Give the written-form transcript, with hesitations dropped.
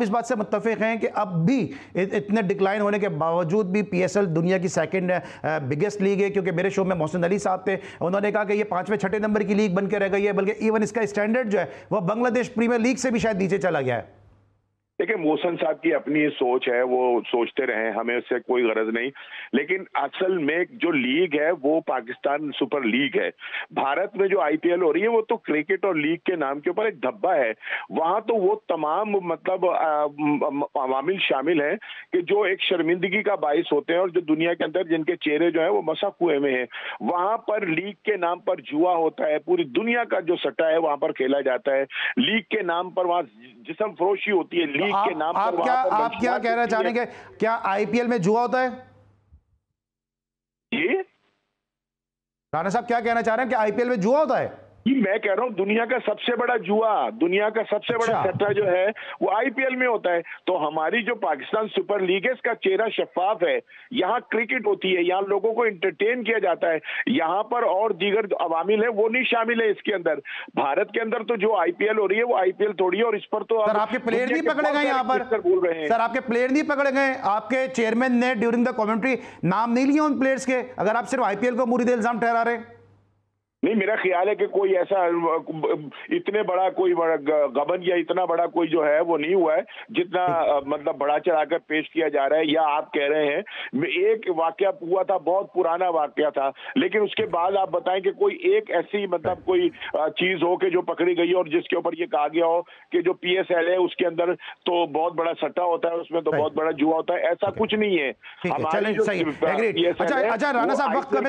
इस बात से मुत्तफिक हैं कि अब भी इतने डिक्लाइन होने के बावजूद भी पीएसएल दुनिया की सेकंड बिगेस्ट लीग है, क्योंकि मेरे शो में मोहसिन अली साहब थे, उन्होंने कहा कि ये 5वें 6ठे नंबर की लीग बनकर रह गई है, बल्कि इवन इसका स्टैंडर्ड जो है वह बांग्लादेश प्रीमियर लीग से भी शायद नीचे चला गया है। देखिए, मोहसिन साहब की अपनी सोच है, वो सोचते रहे, हमें उससे कोई गरज नहीं। लेकिन असल में जो लीग है वो पाकिस्तान सुपर लीग है। भारत में जो आईपीएल हो रही है वो तो क्रिकेट और लीग के नाम के ऊपर एक धब्बा है। वहां तो वो तमाम मतलब अवामिल शामिल हैं कि जो एक शर्मिंदगी का बाइस होते हैं और जो दुनिया के अंदर जिनके चेहरे जो है वो मसा कुएं में है। वहां पर लीग के नाम पर जुआ होता है, पूरी दुनिया का जो सट्टा है वहां पर खेला जाता है। लीग के नाम पर वहां जिस्म फरोशी होती है, लीग के नाम पर। आप क्या कहना चाह रहे हैं कि क्या आईपीएल में जुआ होता है? ये राणा साहब क्या कहना चाह रहे हैं कि आईपीएल में जुआ होता है? मैं कह रहा हूँ दुनिया का सबसे बड़ा जुआ, दुनिया का सबसे बड़ा सट्टा जो है वो आईपीएल में होता है। तो हमारी जो पाकिस्तान सुपर लीग है इसका चेहरा शफाफ है। यहाँ क्रिकेट होती है, यहाँ लोगों को एंटरटेन किया जाता है, यहाँ पर और दीगर अवामिल है वो नहीं शामिल है इसके अंदर। भारत के अंदर तो जो आईपीएल हो रही है वो आईपीएल थोड़ी है, और इस पर तो सर आपके प्लेयर नहीं पकड़े गए यहाँ पर, बोल रहे हैं सर आपके प्लेयर नहीं पकड़े गए? आपके चेयरमैन ने ड्यूरिंग द कमेंट्री नाम नहीं लिया उन प्लेयर्स के, अगर आप सिर्फ आईपीएल को मुरीद इल्जाम ठहरा रहे हैं? नहीं, मेरा ख्याल है कि कोई ऐसा इतने बड़ा कोई गबन या इतना बड़ा कोई जो है वो नहीं हुआ है जितना मतलब बड़ा चढ़ाकर पेश किया जा रहा है या आप कह रहे हैं। एक वाकया हुआ था, बहुत पुराना वाकया था, लेकिन उसके बाद आप बताएं कि कोई एक ऐसी मतलब कोई चीज हो कि जो पकड़ी गई और जिसके ऊपर ये कहा गया हो कि जो पीएसएल है उसके अंदर तो बहुत बड़ा सट्टा होता है, उसमें तो बहुत बड़ा जुआ होता है, ऐसा कुछ नहीं है। हमारी जो अच्छा राणा साहब, वक्त